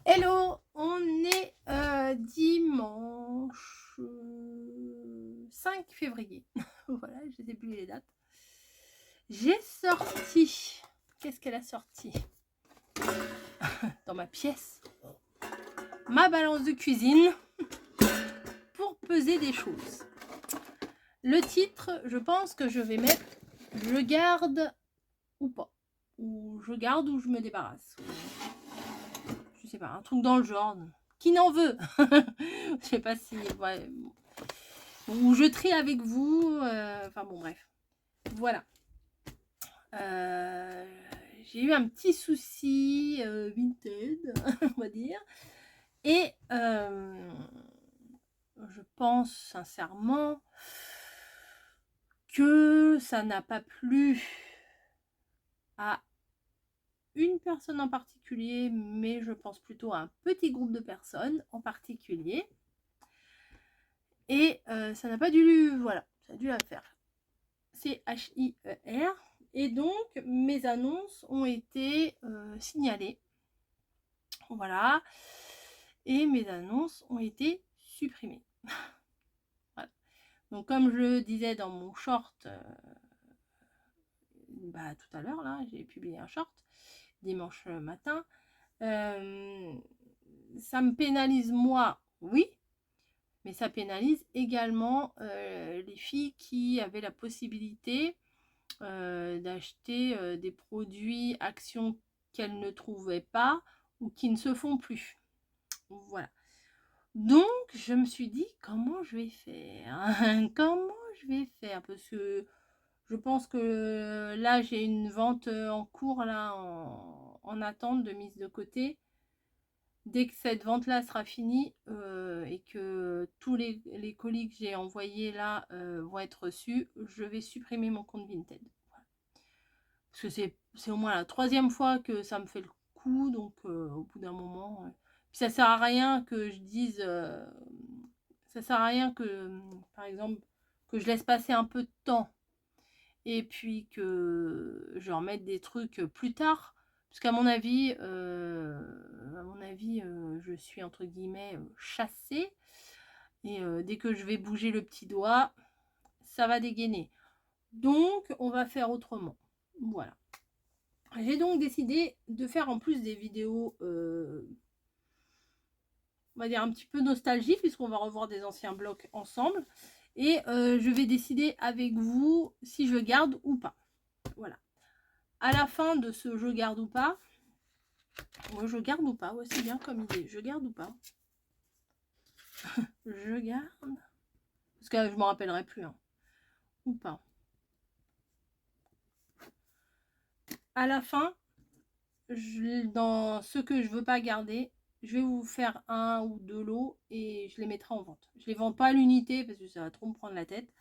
Hello, on est dimanche 5 février. Voilà, je sais plus les dates. J'ai sorti. Qu'est-ce qu'elle a sorti dans ma pièce? Ma balance de cuisine pour peser des choses. Le titre, je pense que je vais mettre je garde ou pas. Ou je garde ou je me débarrasse. Je sais pas, un truc dans le genre. Qui n'en veut? Je sais pas si. Ouais, ou je trie avec vous. Enfin bon, bref. Voilà. J'ai eu un petit souci Vinted, on va dire. Et je pense sincèrement que ça n'a pas plu à une personne en particulier, mais je pense plutôt à un petit groupe de personnes en particulier. Et ça n'a pas dû, voilà, ça a dû la faire. CHIER. Et donc, mes annonces ont été signalées. Voilà. Et mes annonces ont été supprimées. Voilà. Donc, comme je le disais dans mon short, tout à l'heure, là, j'ai publié un short dimanche matin. Ça me pénalise moi, oui, mais ça pénalise également les filles qui avaient la possibilité d'acheter des produits actions qu'elles ne trouvaient pas ou qui ne se font plus. Voilà. Donc, je me suis dit, comment je vais faire? Comment je vais faire? Parce que je pense que là, j'ai une vente en cours, là, en attente de mise de côté. Dès que cette vente-là sera finie et que tous les colis que j'ai envoyés là vont être reçus, je vais supprimer mon compte Vinted. Voilà. Parce que c'est au moins la 3e fois que ça me fait le coup, donc au bout d'un moment... Puis ça sert à rien que je dise... ça sert à rien que, par exemple, que je laisse passer un peu de temps et puis que je remette des trucs plus tard. Parce qu'à mon avis, je suis entre guillemets chassée. Et dès que je vais bouger le petit doigt, ça va dégainer. Donc, on va faire autrement. Voilà. J'ai donc décidé de faire en plus des vidéos, on va dire un petit peu nostalgie, puisqu'on va revoir des anciens blocs ensemble. Et je vais décider avec vous si je garde ou pas. Voilà. À la fin de ce je garde ou pas, ouais, je garde ou pas, ouais, c'est bien comme idée. Je garde ou pas? Je garde. Parce que je m'en rappellerai plus. Hein. Ou pas. À la fin, dans ce que je veux pas garder, je vais vous faire un ou deux lots et je les mettrai en vente. Je les vends pas à l'unité parce que ça va trop me prendre la tête.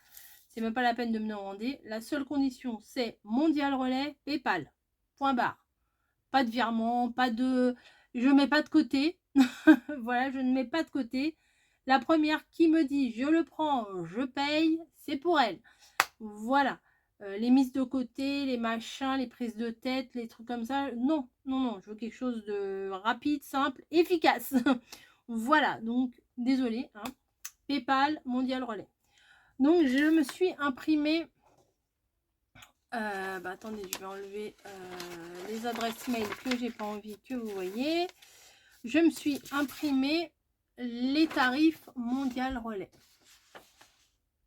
C'est même pas la peine de me demander. La seule condition, c'est Mondial Relais, PayPal. Point barre. Pas de virement, pas de... Je mets pas de côté. Voilà, je ne mets pas de côté. La première qui me dit je le prends, je paye, c'est pour elle. Voilà. Les mises de côté, les machins, les prises de tête, les trucs comme ça. Non, non, non. Je veux quelque chose de rapide, simple, efficace. Voilà. Donc, désolé. Hein. PayPal, Mondial Relais. Donc, je me suis imprimé... attendez, je vais enlever les adresses mail que j'ai pas envie que vous voyez. Je me suis imprimé les tarifs Mondial Relais.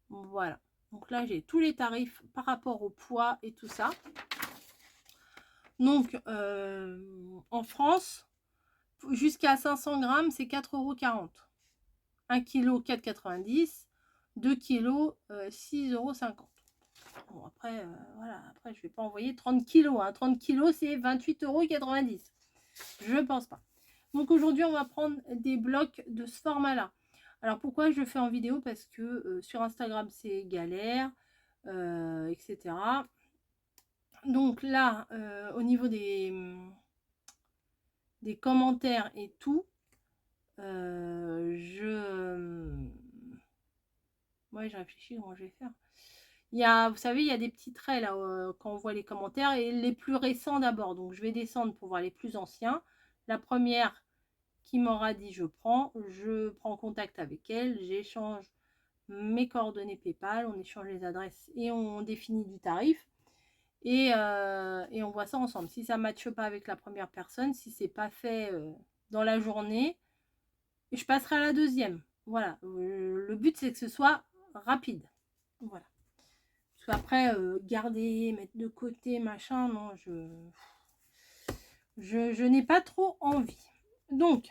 Voilà. Donc là, j'ai tous les tarifs par rapport au poids et tout ça. Donc, en France, jusqu'à 500 grammes, c'est 4,40 €. 1 kg, 4,90 €. 2 kg, 6,50 €. Bon, après, voilà. Après, je ne vais pas envoyer 30 kg. Hein. 30 kg, c'est 28,90 €. Je ne pense pas. Donc, aujourd'hui, on va prendre des blocs de ce format-là. Alors, pourquoi je le fais en vidéo? Parce que sur Instagram, c'est galère, etc. Donc là, au niveau des commentaires et tout, ouais, je réfléchis comment je vais faire. Il y a, vous savez, il y a des petits traits là quand on voit les commentaires et les plus récents d'abord. Donc je vais descendre pour voir les plus anciens. La première qui m'aura dit je prends contact avec elle, j'échange mes coordonnées PayPal, on échange les adresses et on définit du tarif. Et on voit ça ensemble. Si ça ne matche pas avec la première personne, si c'est pas fait dans la journée, je passerai à la deuxième. Voilà. Le but, c'est que ce soit rapide. Voilà. Parce qu'après, garder, mettre de côté, machin, non, je n'ai pas trop envie. Donc,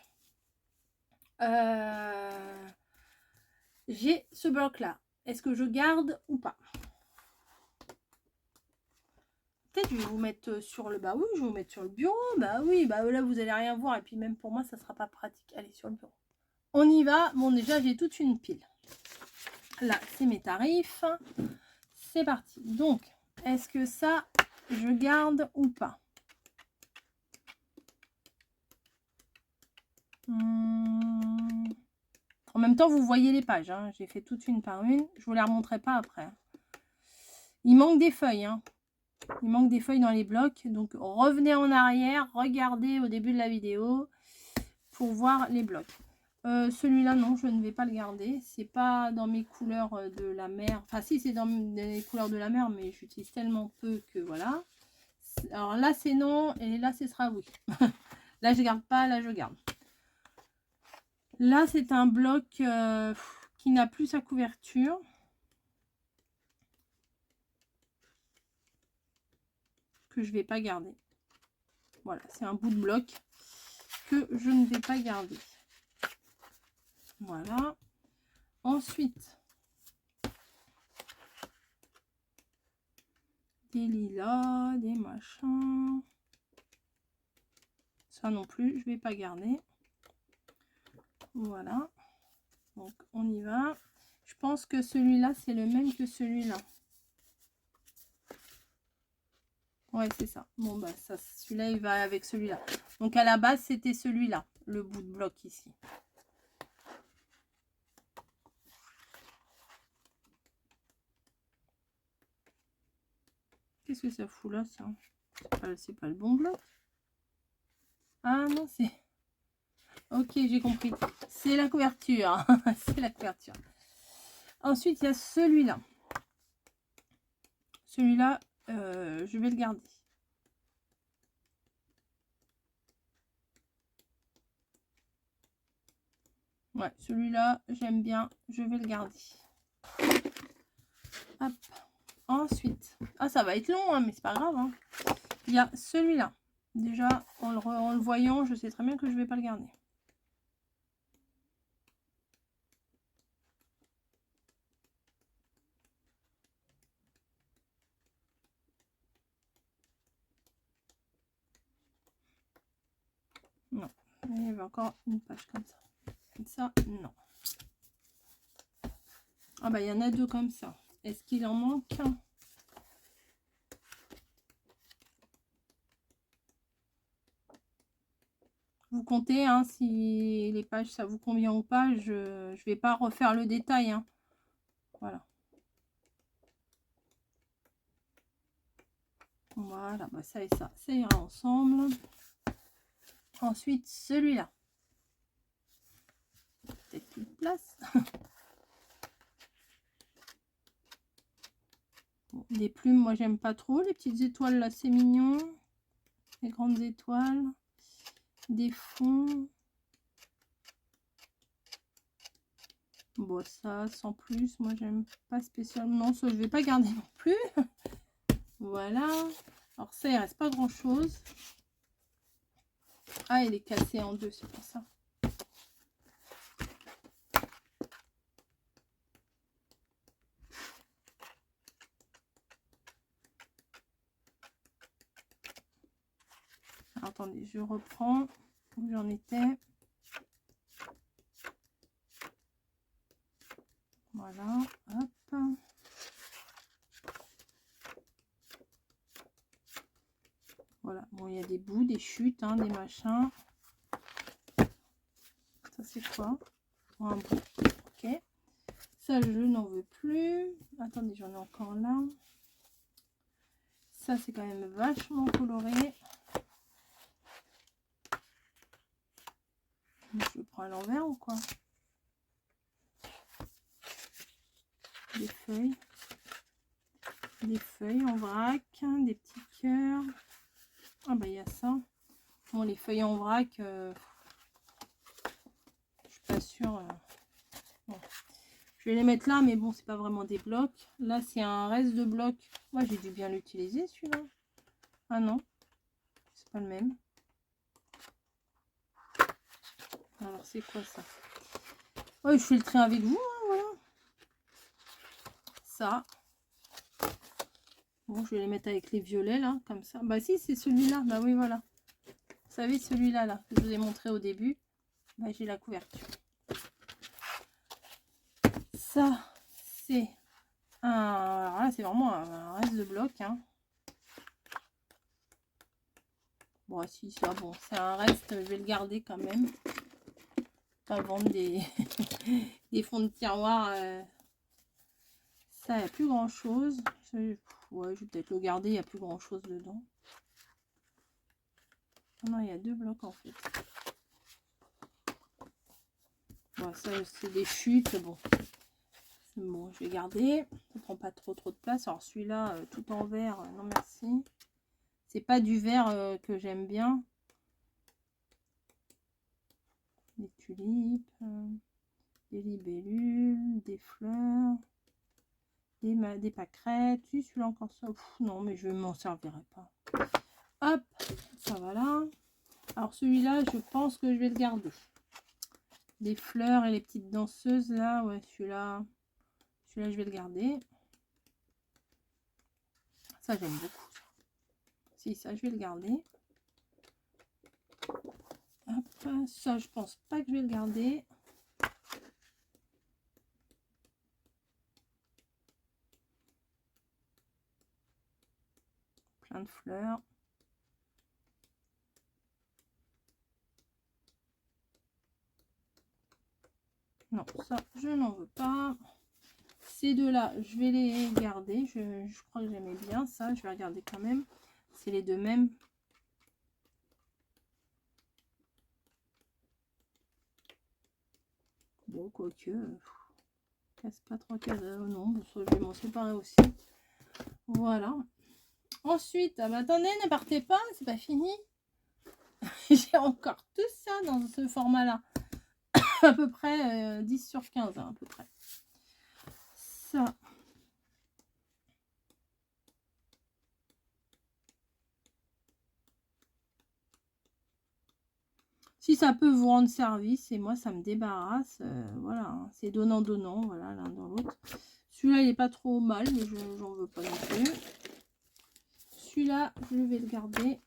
j'ai ce bloc-là. Est-ce que je garde ou pas? Peut-être je vais vous mettre sur le... Bah oui, je vais vous mettre sur le bureau. Bah oui, bah là, vous allez rien voir. Et puis même pour moi, ça sera pas pratique. Allez, sur le bureau. On y va. Bon, déjà, j'ai toute une pile. Là, c'est mes tarifs. C'est parti. Donc, est-ce que ça, je garde ou pas? En même temps, vous voyez les pages. Hein. J'ai fait toute une par une. Je vous les remontrerai pas après. Il manque des feuilles. Hein. Il manque des feuilles dans les blocs. Donc, revenez en arrière. Regardez au début de la vidéo pour voir les blocs. Celui-là, non, je ne vais pas le garder. C'est pas dans mes couleurs de la mer. Enfin, si, c'est dans les couleurs de la mer, mais j'utilise tellement peu que voilà. Alors là, c'est non. Et là, ce sera oui. Là, je garde pas. Là, je garde. Là, c'est un bloc qui n'a plus sa couverture. Que je vais pas garder. Voilà, c'est un bout de bloc que je ne vais pas garder. Voilà. Ensuite, des lilas, des machins. Ça non plus, je vais pas garder. Voilà. Donc, on y va. Je pense que celui-là, c'est le même que celui-là. Ouais, c'est ça. Bon, bah, ça, celui-là, il va avec celui-là. Donc, à la base, c'était celui-là, le bout de bloc ici. Qu'est-ce que ça fout là, ça? C'est pas le bon bloc. Ah non, c'est... Ok, j'ai compris. C'est la couverture. C'est la couverture. Ensuite, il y a celui-là. Celui-là, je vais le garder. Ouais, celui-là, j'aime bien. Je vais le garder. Hop. Ensuite, ah, ça va être long, hein, mais c'est pas grave. Hein. Il y a celui-là. Déjà, en le voyant, je sais très bien que je ne vais pas le garder. Non. Il y avait encore une page comme ça. Comme ça, non. Ah bah, il y en a deux comme ça. Est-ce qu'il en manque un? Vous comptez, hein, si les pages, ça vous convient ou pas. Je ne vais pas refaire le détail. Hein. Voilà. Voilà, bah ça et ça ira ensemble. Ensuite, celui-là. Peut-être plus de place. Bon, les plumes, moi, j'aime pas trop. Les petites étoiles, là, c'est mignon. Les grandes étoiles. Des fonds. Bon, ça, sans plus. Moi, j'aime pas spécialement. Non, ça, je vais pas garder non plus. Voilà. Alors, ça, il reste pas grand-chose. Ah, il est cassé en deux, c'est pour ça. Alors, attendez, je reprends où j'en étais. Voilà, hop. Voilà, bon, il y a des bouts, des chutes, hein, des machins. Ça, c'est quoi? Un bout. Ok. Ça, je n'en veux plus. Attendez, j'en ai encore là. Ça, c'est quand même vachement coloré. Je le prends à l'envers ou quoi? Des feuilles. Des feuilles en vrac, des petits cœurs. Ah bah il y a ça. Bon, les feuilles en vrac, je suis pas sûre. Bon. Je vais les mettre là, mais bon, c'est pas vraiment des blocs. Là, c'est un reste de bloc. Moi, j'ai dû bien l'utiliser, celui-là. Ah non, c'est pas le même. Alors, c'est quoi ça? Ouais, je fais le trait avec vous, hein, voilà. Ça. Bon, je vais les mettre avec les violets, là, comme ça. Bah si, c'est celui-là. Bah oui, voilà. Vous savez, celui-là, là, que je vous ai montré au début. Bah, j'ai la couverture. Ça, c'est un... Alors là, c'est vraiment un reste de bloc, hein. Bon, si, ça, bon, c'est un reste, je vais le garder quand même. Pas vendre des, des fonds de tiroir. Ça, il n'y a plus grand chose. Ouais, je vais peut-être le garder, il n'y a plus grand chose dedans. Oh non, il y a deux blocs en fait. Bon, ça, c'est des chutes. Bon. Bon, je vais garder. Ça prend pas trop de place. Alors celui-là, tout en vert, non merci. C'est pas du vert que j'aime bien. Des tulipes, des libellules, des fleurs, des pâquerettes. Oui, celui-là encore ça. Non, mais je m'en servirai pas. Hop, ça va là. Alors celui-là, je pense que je vais le garder. Les fleurs et les petites danseuses là, ouais, celui-là, je vais le garder. Ça, j'aime beaucoup. Si, ça, je vais le garder. Hop, ça, je pense pas que je vais le garder. Plein de fleurs. Non, ça, je n'en veux pas. Ces deux-là, je vais les garder. Je crois que j'aimais bien ça. Je vais regarder quand même. C'est les deux mêmes. Bon, quoique, casse pas trop cadeaux. Non, ça, je vais m'en séparer aussi. Voilà. Ensuite, ah bah, attendez, ne partez pas, c'est pas fini. J'ai encore tout ça dans ce format-là. À peu près 10 sur 15, hein, à peu près. Ça. Si ça peut vous rendre service, et moi, ça me débarrasse. Voilà, hein, c'est donnant-donnant, voilà, l'un dans l'autre. Celui-là, il n'est pas trop mal, mais je n'en veux pas non plus. Celui-là, je vais le garder.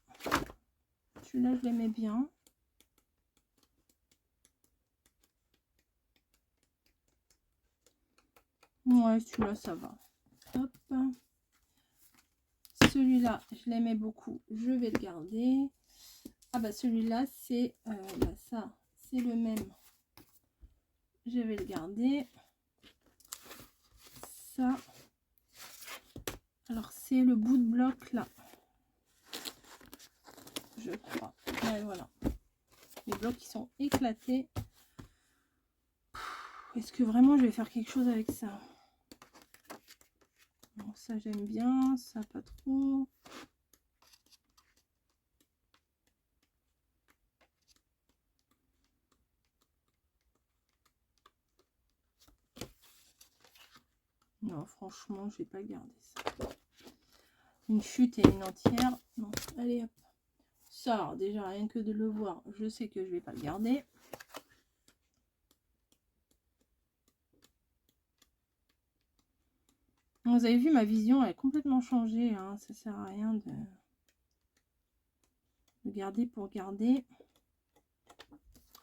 Celui-là, je l'aimais bien. Ouais, celui-là, ça va. Hop. Celui-là, je l'aimais beaucoup. Je vais le garder. Ah bah celui-là, c'est bah ça, c'est le même. Je vais le garder. Ça. Alors, c'est le bout de bloc là. Je crois. Ouais, voilà. Les blocs qui sont éclatés. Est-ce que vraiment je vais faire quelque chose avec ça? Bon, ça j'aime bien, ça pas trop. Non, franchement, je vais pas garder ça. Une chute et une entière. Non, allez hop. Ça, alors, déjà, rien que de le voir, je sais que je vais pas le garder. Vous avez vu, ma vision elle a complètement changé. Hein. Ça sert à rien de garder pour garder.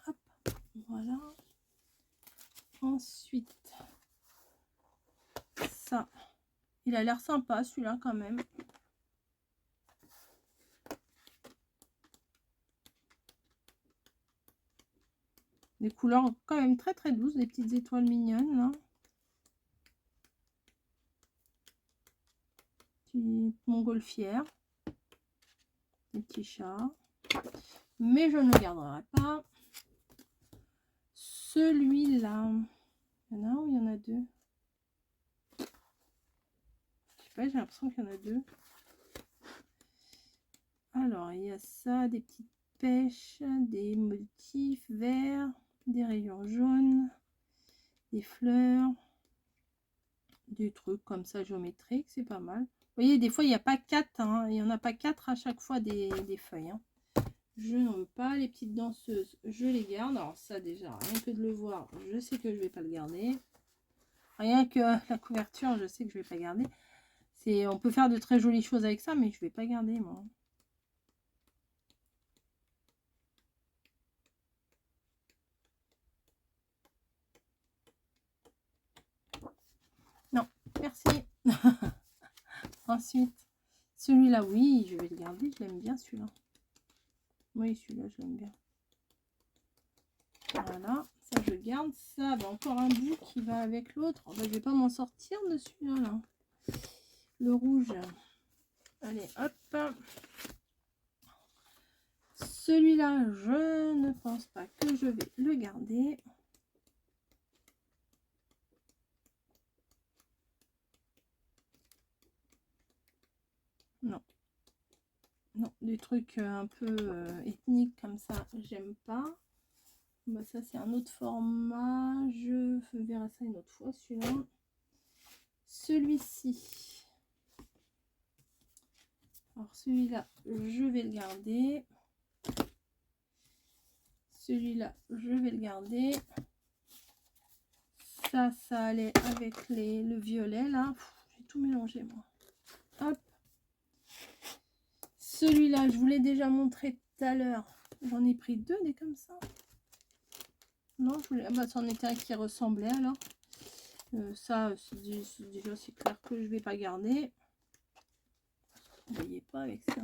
Hop, voilà. Ensuite, ça. Il a l'air sympa celui-là quand même. Des couleurs quand même très très douces, des petites étoiles mignonnes là. Petite montgolfière. Des petits chats. Mais je ne le garderai pas. celui-là. Il y en a un ou il y en a deux? Je sais pas, j'ai l'impression qu'il y en a deux. Alors, il y a ça, des petites pêches, des motifs verts, des rayons jaunes, des fleurs, des trucs comme ça géométriques, c'est pas mal. Vous voyez, des fois, il n'y a pas 4, hein, il n'y en a pas 4 à chaque fois des feuilles. Hein. Je n'en veux pas. Les petites danseuses, je les garde. Alors ça, déjà, rien que de le voir, je sais que je vais pas le garder. Rien que la couverture, je sais que je vais pas garder. On peut faire de très jolies choses avec ça, mais je vais pas garder, moi. Non, merci. Ensuite, celui-là, oui, je vais le garder. Je l'aime bien, celui-là. Oui, celui-là, je l'aime bien. Voilà, ça, je garde. Ça, bah, encore un bout qui va avec l'autre. Oh, bah, je vais pas m'en sortir de celui-là, là. Le rouge. Allez, hop. Celui-là, je ne pense pas que je vais le garder. Non. Non, des trucs un peu ethniques comme ça, j'aime pas. Bah, ça, c'est un autre format. Je verrai ça une autre fois, celui-là. Celui-ci. Alors, celui-là, je vais le garder. Celui-là, je vais le garder. Ça allait avec le violet, là. J'ai tout mélangé, moi. Hop. Celui-là, je vous l'ai déjà montré tout à l'heure. J'en ai pris deux, des comme ça. Non, je voulais... bah, c'en était un qui ressemblait, alors. Ça, déjà, c'est clair que je vais pas garder. Vous voyez pas avec ça.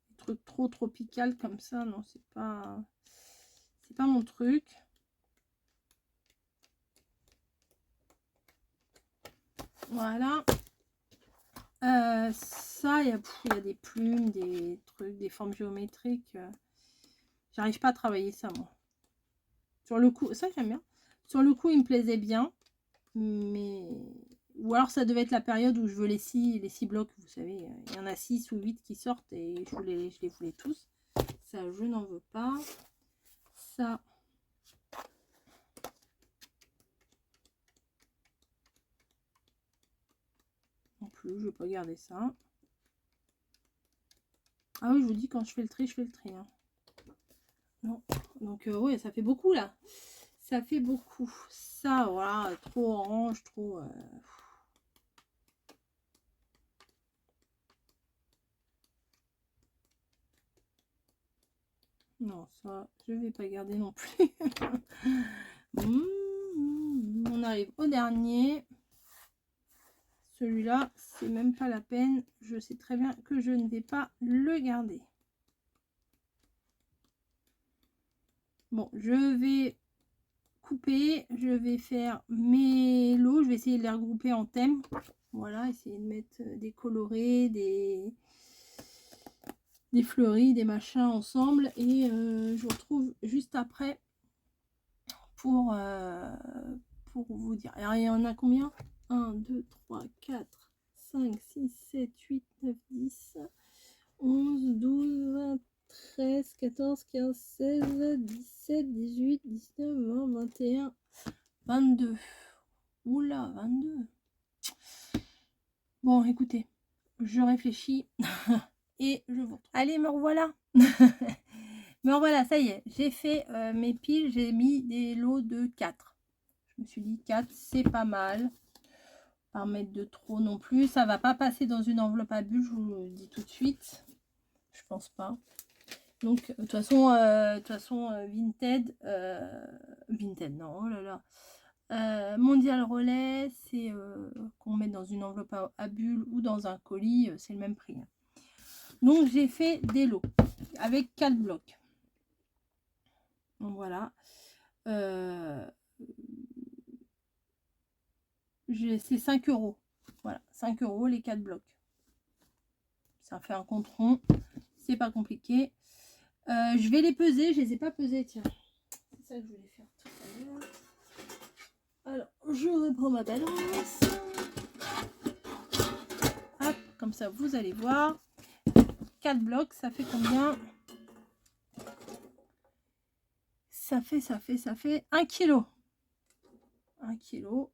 Des trucs trop tropical comme ça, non, c'est pas mon truc. Voilà. Ça, il y a des plumes, des trucs, des formes géométriques. J'arrive pas à travailler ça, moi. Sur le coup, ça, j'aime bien. Sur le coup, il me plaisait bien. Mais... Ou alors, ça devait être la période où je veux les 6 blocs. Vous savez, il y en a 6 ou 8 qui sortent et je les voulais tous. Ça, je n'en veux pas. Ça... non plus, je vais pas garder ça. Ah oui, je vous dis, quand je fais le tri, je fais le tri. Hein. Non. Donc, ouais, ça fait beaucoup, là. Ça fait beaucoup. Ça, voilà, trop orange, trop... Non, ça, je vais pas garder non plus. On arrive au dernier. Celui-là, c'est même pas la peine. Je sais très bien que je ne vais pas le garder. Bon, je vais couper. Je vais faire mes lots. Je vais essayer de les regrouper en thème. Voilà, essayer de mettre des colorés, des fleuris, des machins ensemble. Et je vous retrouve juste après pour vous dire. Alors, il y en a combien? 1, 2, 3, 4, 5, 6, 7, 8, 9, 10, 11, 12, 20, 13, 14, 15, 16, 17, 18, 19, 20, 21, 22. Oula, 22. Bon, écoutez, je réfléchis et je vous retrouve. Allez, me revoilà. Me revoilà, ça y est, j'ai fait mes piles, j'ai mis des lots de 4. Je me suis dit 4, c'est pas mal. Pas mettre de trop non plus. Ça va pas passer dans une enveloppe à bulles, je vous le dis tout de suite. Je pense pas. Donc, de toute façon, Vinted, Vinted, non, oh là là. Mondial Relais, c'est qu'on met dans une enveloppe à bulles ou dans un colis, c'est le même prix. Donc, j'ai fait des lots avec 4 blocs. Donc, voilà. C'est 5 €. Voilà, 5 € les 4 blocs. Ça fait un compte rond. C'est pas compliqué. Je vais les peser, je les ai pas pesés, tiens. C'est ça que je voulais faire tout à l'heure. Alors, je reprends ma balance. Hop, comme ça, vous allez voir. 4 blocs, ça fait combien? Ça fait 1 kg. 1 kg.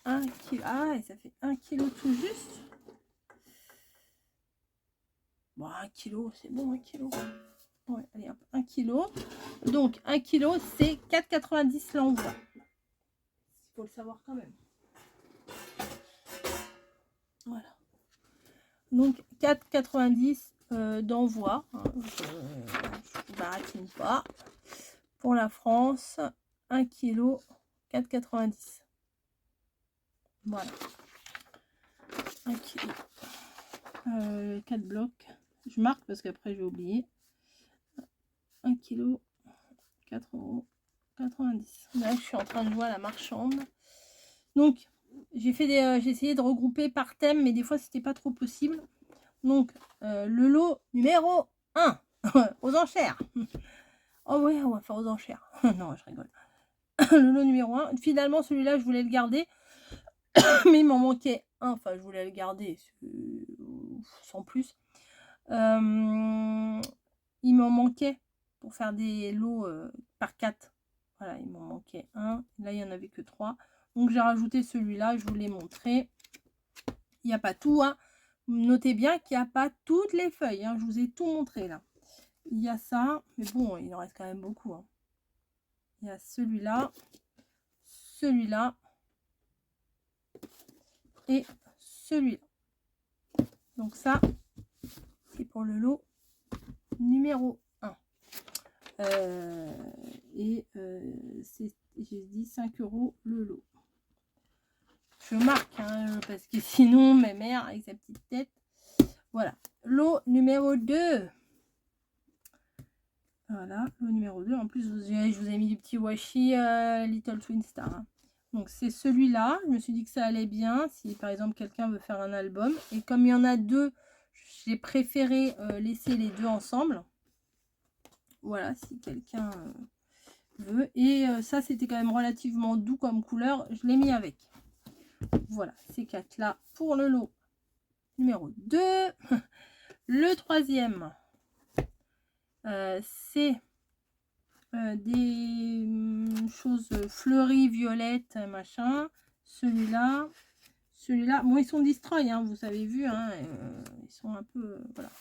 1 kg. Ah, et ça fait 1 kg tout juste. Bon, 1 kg, c'est bon, 1 kg. Ouais, allez hop, 1 kg. Donc, 1 kg, c'est 4,90 l'envoi. Il faut le savoir quand même. Voilà. Donc, 4,90 d'envoi. Hein, je ne baratine pas. Pour la France, 1 kg, 4,90. Voilà. 1 kg. 4 blocs. Je marque parce qu'après, je vais oublier. 1 kg, 4,90 €. Là, je suis en train de jouer à la marchande. Donc, j'ai essayé de regrouper par thème, mais des fois, c'était pas trop possible. Donc, le lot numéro 1, aux enchères. Oh ouais, on va faire aux enchères. Non, je rigole. Le lot numéro 1. Finalement, celui-là, je voulais le garder. Mais il m'en manquait un. Enfin, je voulais le garder sans plus. Il m'en manquait pour faire des lots par 4. Voilà, il m'en manquait un. Là, il n'y en avait que 3. Donc, j'ai rajouté celui-là. Je vous l'ai montré. Il n'y a pas tout. Hein. Notez bien qu'il n'y a pas toutes les feuilles. Hein. Je vous ai tout montré là. Il y a ça. Mais bon, il en reste quand même beaucoup. Hein. Il y a celui-là. Celui-là. Et celui-là. Donc ça, c'est pour le lot numéro 1. J'ai dit 5 € le lot. Je marque, hein, parce que sinon, ma mère, avec sa petite tête. Voilà. Lot numéro 2. Voilà, lot numéro 2. En plus, je vous ai mis du petit washi Little Twin Star. Hein. Donc, c'est celui-là. Je me suis dit que ça allait bien. Si, par exemple, quelqu'un veut faire un album. Et comme il y en a 2, j'ai préféré laisser les 2 ensemble. Voilà, si quelqu'un veut. Et ça, c'était quand même relativement doux comme couleur. Je l'ai mis avec. Voilà, ces 4 là pour le lot numéro 2. Le troisième, c'est des choses fleuries, violettes, machin. Celui-là, bon, ils sont destroy, hein, vous avez vu, hein, ils sont un peu, voilà.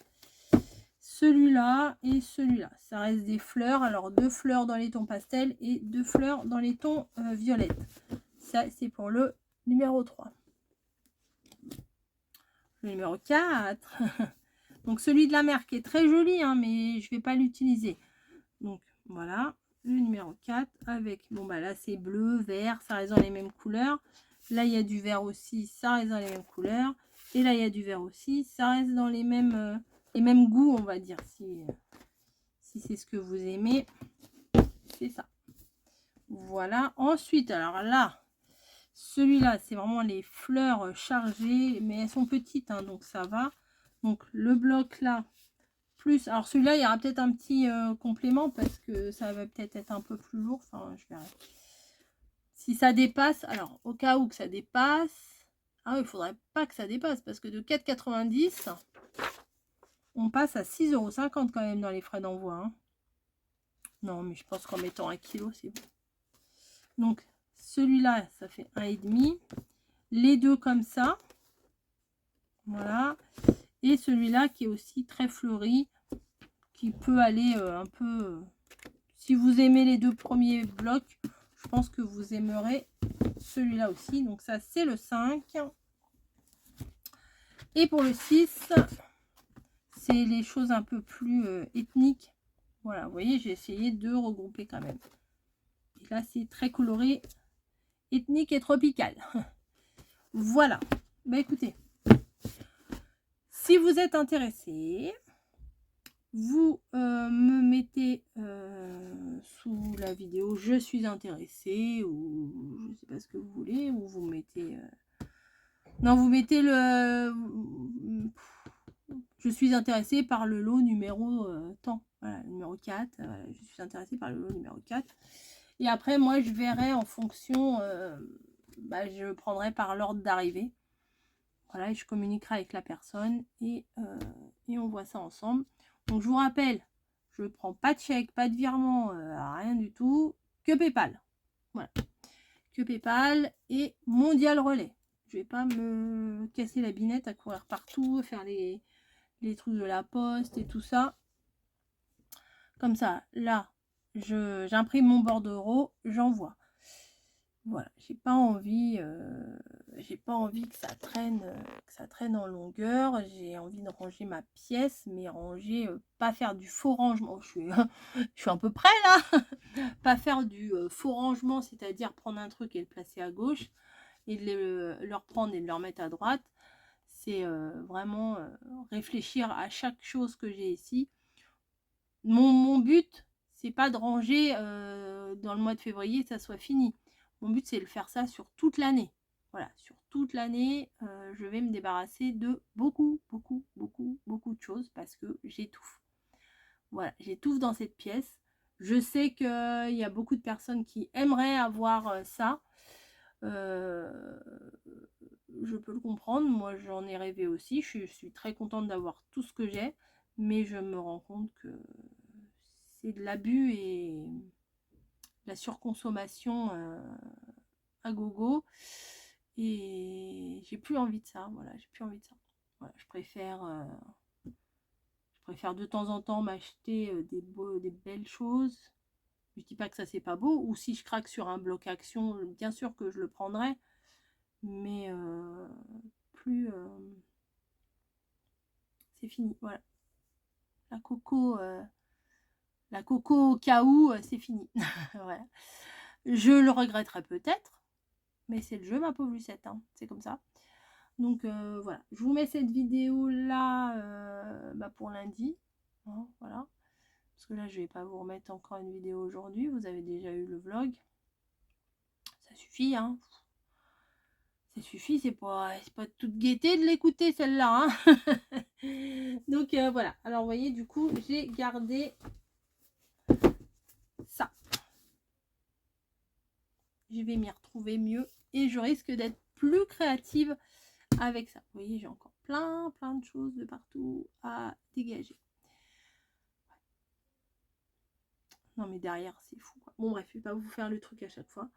Celui-là et celui-là, ça reste des fleurs. Alors, 2 fleurs dans les tons pastel et 2 fleurs dans les tons violettes. Ça, c'est pour le numéro 3. Le numéro 4. Donc, celui de la mer qui est très joli, hein, mais je ne vais pas l'utiliser. Donc, voilà. Le numéro 4 avec, bon, bah là, c'est bleu, vert, ça reste dans les mêmes couleurs. Là, il y a du vert aussi, ça reste dans les mêmes couleurs. Et là, il y a du vert aussi, ça reste dans les mêmes goûts, on va dire. Si c'est ce que vous aimez, c'est ça. Voilà. Ensuite, alors là, celui-là, c'est vraiment les fleurs chargées, mais elles sont petites, hein, donc ça va. Donc, le bloc là, plus... Alors, celui-là, il y aura peut-être un petit complément parce que ça va peut-être être un peu plus lourd. Enfin, je verrai. Si ça dépasse, alors, au cas où que ça dépasse... Ah oui, il faudrait pas que ça dépasse parce que de 4,90 €, on passe à 6,50 € quand même dans les frais d'envoi. Hein. Non, mais je pense qu'en mettant 1 kg, c'est bon. Donc, celui-là, ça fait 1,5 €. Les deux comme ça. Voilà. Et celui-là qui est aussi très fleuri. Qui peut aller un peu... si vous aimez les 2 premiers blocs, je pense que vous aimerez celui-là aussi. Donc ça, c'est le 5. Et pour le 6, c'est les choses un peu plus ethniques. Voilà, vous voyez, j'ai essayé de regrouper quand même. Et là, c'est très coloré, ethnique et tropical. Voilà. Bah écoutez, si vous êtes intéressé, vous me mettez sous la vidéo je suis intéressée ou je sais pas ce que vous voulez, ou vous mettez non, vous mettez le je suis intéressée par le lot numéro tant. Voilà, numéro 4. Je suis intéressée par le lot numéro 4. Et après, moi, je verrai en fonction, je prendrai par l'ordre d'arrivée. Voilà, et je communiquerai avec la personne et on voit ça ensemble. Donc, je vous rappelle, je ne prends pas de chèque, pas de virement, rien du tout, que PayPal. Voilà, que PayPal et Mondial Relais. Je ne vais pas me casser la binette à courir partout, faire les trucs de la poste et tout ça. Comme ça, là, j'imprime mon bordereau, j'envoie. Voilà, j'ai pas envie que ça traîne en longueur. J'ai envie de ranger ma pièce, mais ranger, pas faire du faux rangement. Je suis un peu près là. Pas faire du faux rangement, c'est-à-dire prendre un truc et le placer à gauche et de le reprendre et de le remettre à droite. C'est vraiment réfléchir à chaque chose que j'ai ici. Mon but, c'est pas de ranger dans le mois de février, ça soit fini. Mon but, c'est de faire ça sur toute l'année. Voilà, sur toute l'année, je vais me débarrasser de beaucoup de choses parce que j'étouffe. Voilà, j'étouffe dans cette pièce. Je sais qu'il y a beaucoup de personnes qui aimeraient avoir ça. Je peux le comprendre. Moi, j'en ai rêvé aussi. Je suis très contente d'avoir tout ce que j'ai. Mais je me rends compte que c'est de l'abus et la surconsommation à gogo. Et j'ai plus envie de ça. Voilà, j'ai plus envie de ça. Voilà, je préfère de temps en temps m'acheter des belles choses. Je dis pas que ça c'est pas beau. Ou si je craque sur un bloc action, bien sûr que je le prendrai. Mais plus c'est fini. Voilà. La coco au cas où, c'est fini. Voilà. Je le regretterai peut-être. Mais c'est le jeu, ma pauvre Lucette. Hein. C'est comme ça. Donc voilà. Je vous mets cette vidéo là pour lundi. Hein, voilà. Parce que là, je vais pas vous remettre encore une vidéo aujourd'hui. Vous avez déjà eu le vlog. Ça suffit, hein. Ça suffit, c'est pas toute gaieté de l'écouter celle-là. Hein. Donc voilà. Alors vous voyez, du coup, j'ai gardé ça. Je vais m'y retrouver mieux et je risque d'être plus créative avec ça. Vous voyez, j'ai encore plein de choses de partout à dégager. Non mais derrière, c'est fou, quoi. Bon bref, je vais pas vous faire le truc à chaque fois.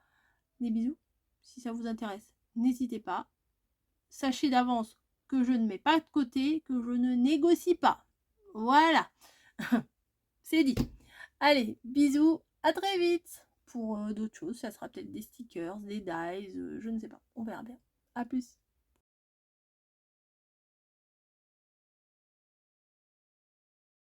Des bisous. Si ça vous intéresse, n'hésitez pas. Sachez d'avance que je ne mets pas de côté, que je ne négocie pas. Voilà. C'est dit. Allez, bisous, à très vite. Pour d'autres choses, ça sera peut-être des stickers, des dies, je ne sais pas. On verra bien. À plus.